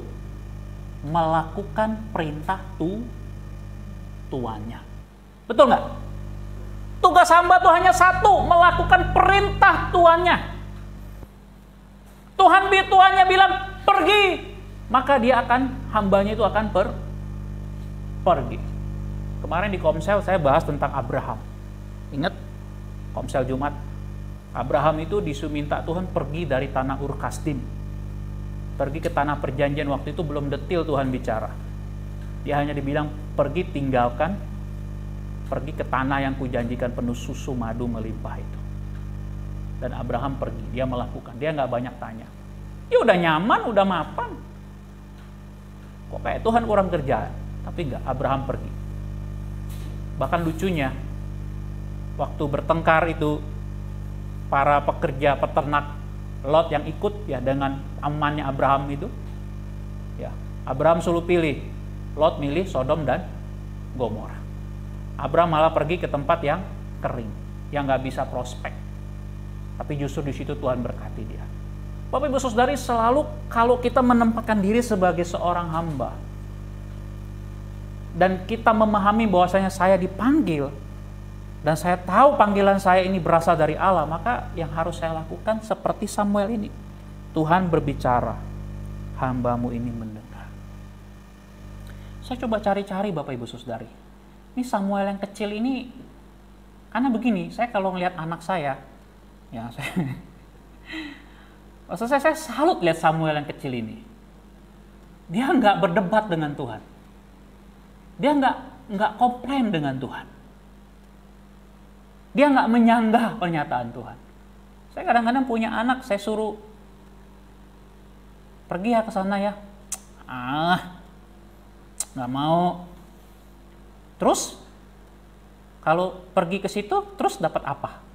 Melakukan perintah tuannya. Betul nggak? Tugas hamba itu hanya satu. Melakukan perintah tuannya. Tuannya bilang pergi, maka dia akan, hambanya itu akan pergi. Kemarin di Komsel saya bahas tentang Abraham. Ingat Komsel Jumat? Abraham itu diminta Tuhan pergi dari tanah Ur Kasdim. Pergi ke tanah perjanjian, waktu itu belum detil Tuhan bicara. Dia hanya dibilang pergi, tinggalkan, pergi ke tanah yang kujanjikan penuh susu madu melimpah itu. Dan Abraham pergi, dia melakukan, dia nggak banyak tanya. Dia udah nyaman, udah mapan. Kok kayak Tuhan kurang kerjaan? Tapi enggak, Abraham pergi. Bahkan lucunya, waktu bertengkar itu, para pekerja peternak Lot yang ikut ya dengan amannya Abraham itu, ya Abraham suruh pilih. Lot milih Sodom dan Gomora. Abraham malah pergi ke tempat yang kering, yang nggak bisa prospek. Tapi justru di situ Tuhan berkati dia. Bapak Ibu Saudari, selalu kalau kita menempatkan diri sebagai seorang hamba dan kita memahami bahwasanya saya dipanggil dan saya tahu panggilan saya ini berasal dari Allah, maka yang harus saya lakukan seperti Samuel ini. Tuhan berbicara, hambamu ini mendengar. Saya coba cari-cari Bapak Ibu Saudari. Ini Samuel yang kecil ini, karena begini, saya kalau ngelihat anak saya, ya saya salut lihat Samuel yang kecil ini. Dia nggak berdebat dengan Tuhan. Dia nggak komplain dengan Tuhan. Dia nggak menyanggah pernyataan Tuhan. Saya kadang-kadang punya anak, saya suruh pergi ya ke sana ya. Nggak mau. Terus kalau pergi ke situ, terus dapat apa?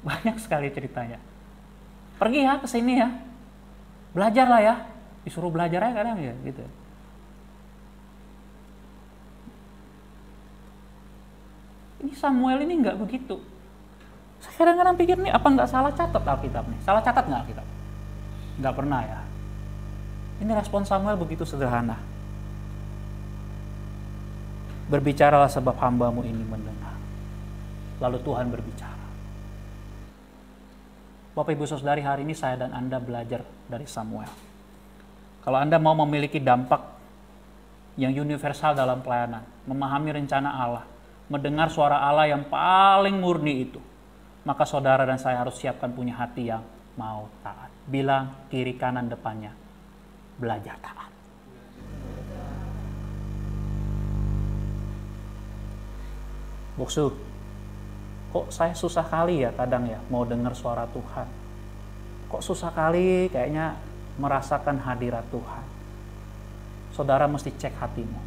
Banyak sekali ceritanya. Pergi ya ke sini ya, belajarlah ya. Disuruh belajar aja kadang ya gitu. Ini Samuel ini nggak begitu. Saya kadang-kadang pikir nih, apa nggak salah catat Alkitab nih? Salah catat nggak Alkitab? Nggak pernah ya. Ini respon Samuel begitu sederhana. Berbicaralah sebab hambamu ini mendengar. Lalu Tuhan berbicara. Bapak Ibu Saudari, hari ini saya dan Anda belajar dari Samuel. Kalau Anda mau memiliki dampak yang universal dalam pelayanan, memahami rencana Allah, mendengar suara Allah yang paling murni itu, maka saudara dan saya harus siapkan punya hati yang mau taat. Bilang kiri kanan depannya, belajar taat. Boksu, kok saya susah kali ya kadang ya mau dengar suara Tuhan. Kok susah kali kayaknya merasakan hadirat Tuhan. Saudara mesti cek hatimu.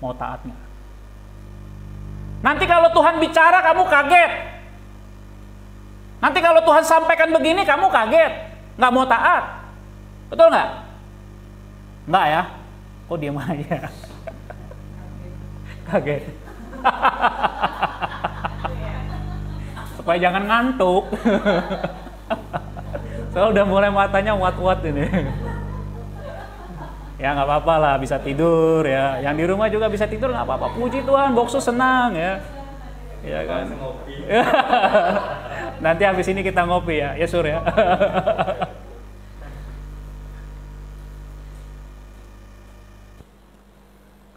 Mau taat nggak? Nanti kalau Tuhan bicara kamu kaget. Nanti kalau Tuhan sampaikan begini kamu kaget. Nggak mau taat. Betul nggak? Nggak ya? Kok diam aja? Kaget. Supaya jangan ngantuk. Soalnya udah mulai matanya wat-wat ini. Ya nggak apa-apa lah, bisa tidur ya. Yang di rumah juga bisa tidur nggak apa-apa. Puji Tuhan, Boksu senang ya. Ya kan. Nanti habis ini kita ngopi ya, ya Sur ya.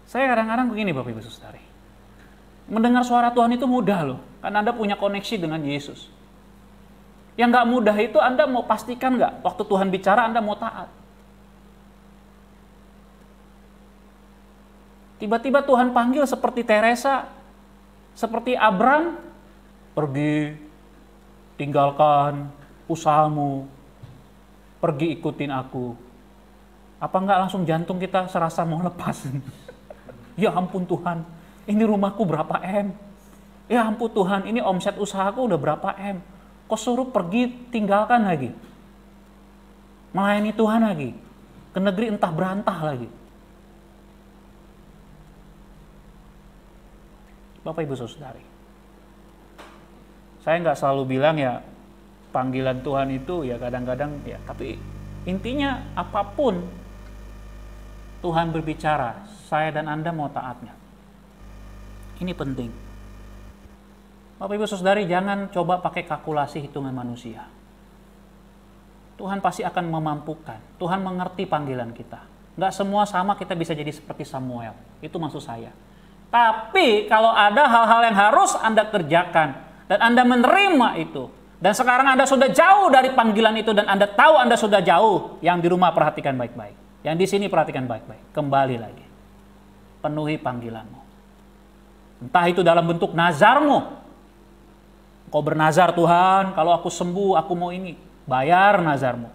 Saya kadang-kadang begini Bapak Ibu Saudari. Mendengar suara Tuhan itu mudah loh, karena Anda punya koneksi dengan Yesus. Yang nggak mudah itu Anda mau pastikan nggak, waktu Tuhan bicara Anda mau taat. Tiba-tiba Tuhan panggil seperti Teresa, seperti Abram, pergi, tinggalkan usahamu, pergi ikutin aku. Apa nggak langsung jantung kita serasa mau lepas? Ya ampun Tuhan, ini rumahku berapa M? Ya ampun Tuhan, ini omset usahaku udah berapa M? Kok suruh pergi tinggalkan lagi? Melayani Tuhan lagi? Ke negeri entah berantah lagi? Bapak Ibu Saudari, saya nggak selalu bilang ya panggilan Tuhan itu ya kadang-kadang ya, tapi intinya apapun Tuhan berbicara, saya dan Anda mau taatnya. Ini penting. Bapak Ibu Saudari, jangan coba pakai kalkulasi hitungan manusia. Tuhan pasti akan memampukan. Tuhan mengerti panggilan kita. Nggak semua sama kita bisa jadi seperti Samuel. Itu maksud saya. Tapi kalau ada hal-hal yang harus Anda kerjakan dan Anda menerima itu, dan sekarang Anda sudah jauh dari panggilan itu dan Anda tahu Anda sudah jauh, yang di rumah perhatikan baik-baik. Yang di sini perhatikan baik-baik. Kembali lagi. Penuhi panggilanmu. Entah itu dalam bentuk nazarmu. Kau bernazar, Tuhan, kalau aku sembuh, aku mau ini. Bayar nazarmu.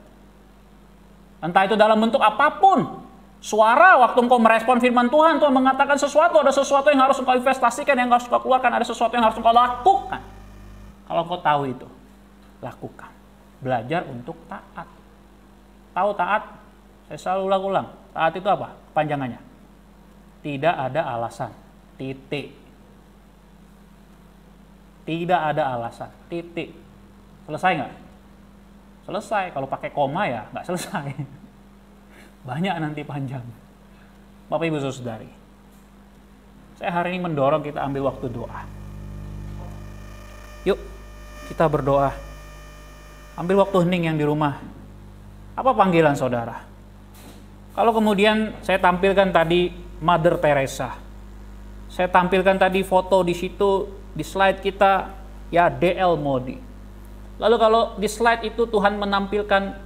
Entah itu dalam bentuk apapun. Suara waktu engkau merespon firman Tuhan, Tuhan mengatakan sesuatu, ada sesuatu yang harus engkau investasikan, yang harus engkau keluarkan, ada sesuatu yang harus engkau lakukan. Kalau engkau tahu itu, lakukan. Belajar untuk taat. Tahu taat? Saya selalu ulang-ulang. Taat itu apa? Kepanjangannya. Tidak ada alasan. Titik. Tidak ada alasan. Titik. Selesai nggak? Selesai. Kalau pakai koma ya nggak selesai. Banyak nanti panjang. Bapak Ibu Saudari, saya hari ini mendorong kita ambil waktu doa. Yuk, kita berdoa. Ambil waktu hening yang di rumah. Apa panggilan saudara? Kalau kemudian saya tampilkan tadi Mother Teresa. Saya tampilkan tadi foto di situ, di slide kita, ya D.L. Moody. Lalu kalau di slide itu Tuhan menampilkan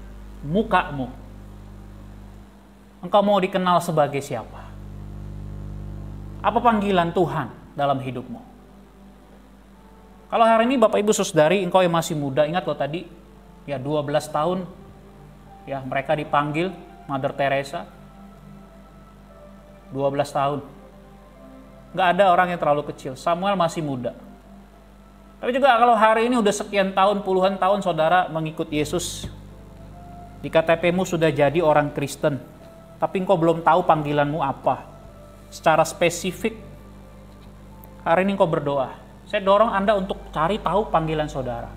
mukamu, engkau mau dikenal sebagai siapa? Apa panggilan Tuhan dalam hidupmu? Kalau hari ini Bapak Ibu Saudari, engkau yang masih muda, ingat loh tadi, ya 12 tahun, ya mereka dipanggil Mother Teresa, 12 tahun. Nggak ada orang yang terlalu kecil, Samuel masih muda. Tapi juga kalau hari ini udah sekian tahun, puluhan tahun saudara mengikut Yesus, di KTP-mu sudah jadi orang Kristen, tapi engkau belum tahu panggilanmu apa, secara spesifik, hari ini engkau berdoa. Saya dorong Anda untuk cari tahu panggilan saudara.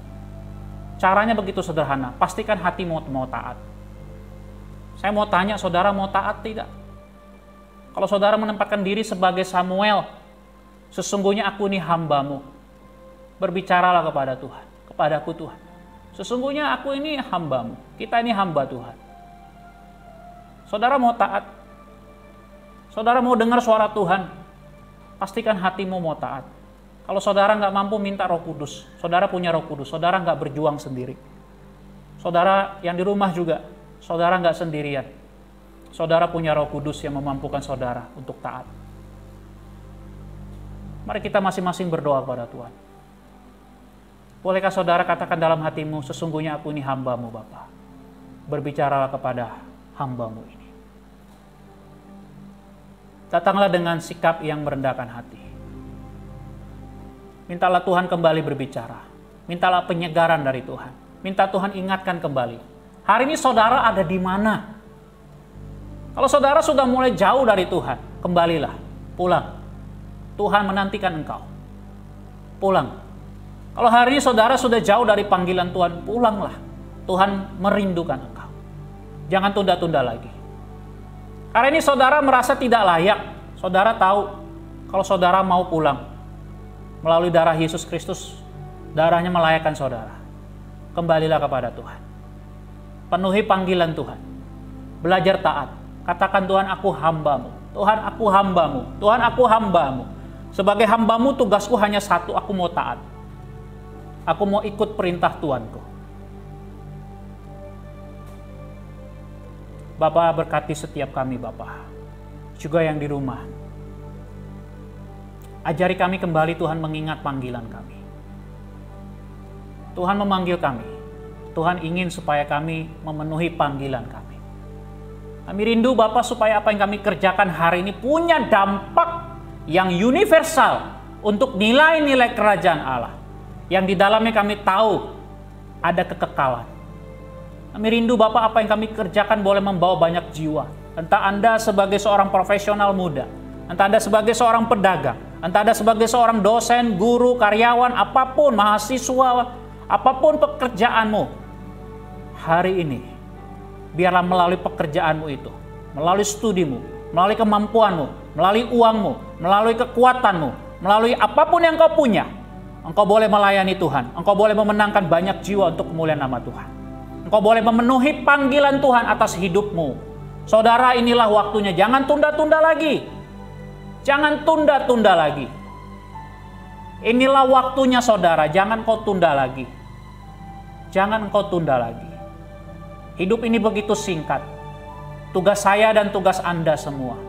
Caranya begitu sederhana, pastikan hati mau taat. Saya mau tanya, saudara mau taat tidak? Kalau saudara menempatkan diri sebagai Samuel, sesungguhnya aku ini hambamu. Berbicaralah kepada Tuhan, kepadaku Tuhan. Sesungguhnya aku ini hambamu, kita ini hamba Tuhan. Saudara mau taat? Saudara mau dengar suara Tuhan? Pastikan hatimu mau taat. Kalau saudara nggak mampu, minta Roh Kudus. Saudara punya Roh Kudus, saudara nggak berjuang sendiri. Saudara yang di rumah juga, saudara nggak sendirian. Saudara punya Roh Kudus yang memampukan saudara untuk taat. Mari kita masing-masing berdoa kepada Tuhan. Bolehkah saudara katakan dalam hatimu, sesungguhnya aku ini hambamu Bapa. Berbicaralah kepada hambamu ini. Datanglah dengan sikap yang merendahkan hati. Mintalah Tuhan kembali berbicara. Mintalah penyegaran dari Tuhan. Minta Tuhan ingatkan kembali. Hari ini saudara ada di mana? Kalau saudara sudah mulai jauh dari Tuhan, kembalilah, pulang. Tuhan menantikan engkau. Pulang. Kalau hari ini saudara sudah jauh dari panggilan Tuhan, pulanglah. Tuhan merindukan engkau. Jangan tunda-tunda lagi. Hari ini saudara merasa tidak layak. Saudara tahu kalau saudara mau pulang. Melalui darah Yesus Kristus, darahnya melayakkan saudara. Kembalilah kepada Tuhan. Penuhi panggilan Tuhan. Belajar taat. Katakan, Tuhan aku hambamu. Tuhan aku hambamu. Tuhan aku hambamu. Sebagai hambamu tugasku hanya satu, aku mau taat. Aku mau ikut perintah Tuanku. Bapa berkati setiap kami Bapa. Juga yang di rumah. Ajari kami kembali Tuhan mengingat panggilan kami. Tuhan memanggil kami. Tuhan ingin supaya kami memenuhi panggilan kami. Kami rindu Bapa supaya apa yang kami kerjakan hari ini punya dampak yang universal untuk nilai-nilai kerajaan Allah. Yang di dalamnya kami tahu ada kekekalan. Kami rindu Bapa apa yang kami kerjakan boleh membawa banyak jiwa. Entah Anda sebagai seorang profesional muda, entah Anda sebagai seorang pedagang, entah Anda sebagai seorang dosen, guru, karyawan, apapun, mahasiswa, apapun pekerjaanmu, hari ini, biarlah melalui pekerjaanmu itu, melalui studimu, melalui kemampuanmu, melalui uangmu, melalui kekuatanmu, melalui apapun yang kau punya, engkau boleh melayani Tuhan, engkau boleh memenangkan banyak jiwa untuk kemuliaan nama Tuhan. Engkau boleh memenuhi panggilan Tuhan atas hidupmu. Saudara, inilah waktunya, jangan tunda-tunda lagi. Jangan tunda-tunda lagi. Inilah waktunya saudara, jangan kau tunda lagi. Jangan kau tunda lagi. Hidup ini begitu singkat. Tugas saya dan tugas Anda semua.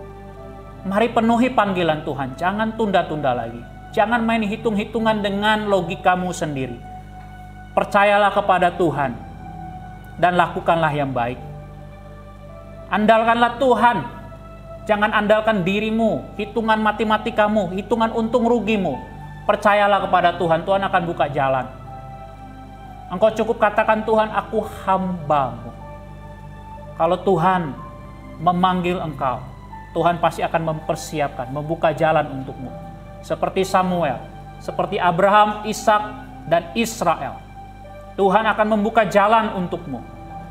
Mari penuhi panggilan Tuhan, jangan tunda-tunda lagi. Jangan main hitung-hitungan dengan logikamu sendiri. Percayalah kepada Tuhan dan lakukanlah yang baik. Andalkanlah Tuhan. Jangan andalkan dirimu, hitungan matematikamu, hitungan untung rugimu. Percayalah kepada Tuhan, Tuhan akan buka jalan. Engkau cukup katakan, Tuhan aku hambamu. Kalau Tuhan memanggil engkau, Tuhan pasti akan mempersiapkan, membuka jalan untukmu. Seperti Samuel, seperti Abraham, Ishak, dan Israel. Tuhan akan membuka jalan untukmu,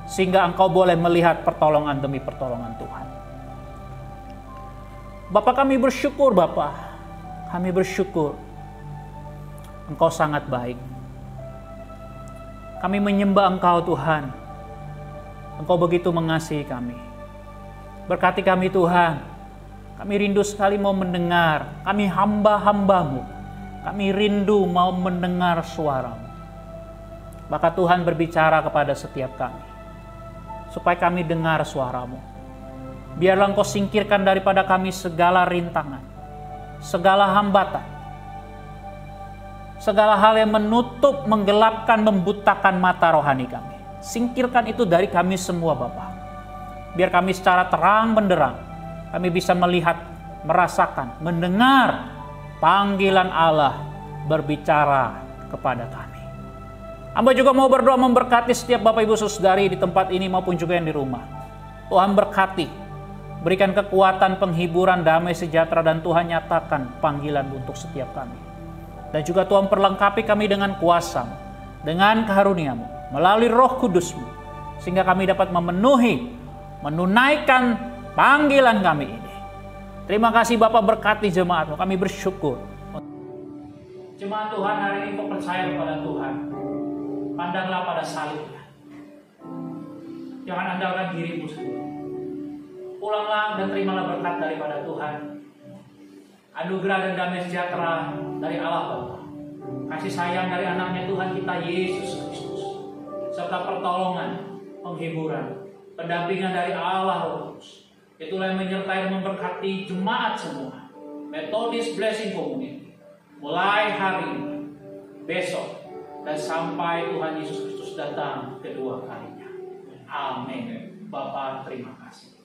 sehingga engkau boleh melihat pertolongan demi pertolongan Tuhan. Bapa kami bersyukur Bapa, kami bersyukur Engkau sangat baik. Kami menyembah Engkau Tuhan, Engkau begitu mengasihi kami. Berkati kami Tuhan, kami rindu sekali mau mendengar, kami hamba-hambamu, kami rindu mau mendengar suara-Mu. Maka Tuhan berbicara kepada setiap kami, supaya kami dengar suara-Mu. Biarlah Engkau singkirkan daripada kami segala rintangan, segala hambatan. segala hal yang menutup, menggelapkan, membutakan mata rohani kami. Singkirkan itu dari kami semua Bapa. Biar kami secara terang benderang, kami bisa melihat, merasakan, mendengar panggilan Allah berbicara kepada kami. Hamba juga mau berdoa memberkati setiap Bapak Ibu Saudari di tempat ini maupun juga yang di rumah. Tuhan berkati, berikan kekuatan, penghiburan, damai sejahtera, dan Tuhan nyatakan panggilan untuk setiap kami. Dan juga Tuhan perlengkapi kami dengan kuasa-Mu, dengan karunia-Mu, melalui Roh Kudus-Mu, sehingga kami dapat memenuhi, menunaikan panggilan kami ini. Terima kasih Bapak, berkati jemaat-Mu, kami bersyukur. Jemaat Tuhan, hari ini kau percaya kepada Tuhan. Pandanglah pada salibnya. Jangan andalkan dirimu sendiri. Pulanglah dan terimalah berkat daripada Tuhan. Anugerah dan damai sejahtera dari Allah Bapa, kasih sayang dari anaknya Tuhan kita Yesus Kristus, serta pertolongan, penghiburan, pendampingan dari Allah Roh Kudus, itulah yang menyertai dan memberkati jemaat semua Methodist Blessing Community mulai hari ini, besok, dan sampai Tuhan Yesus Kristus datang kedua kalinya. Amin. Bapa, terima kasih.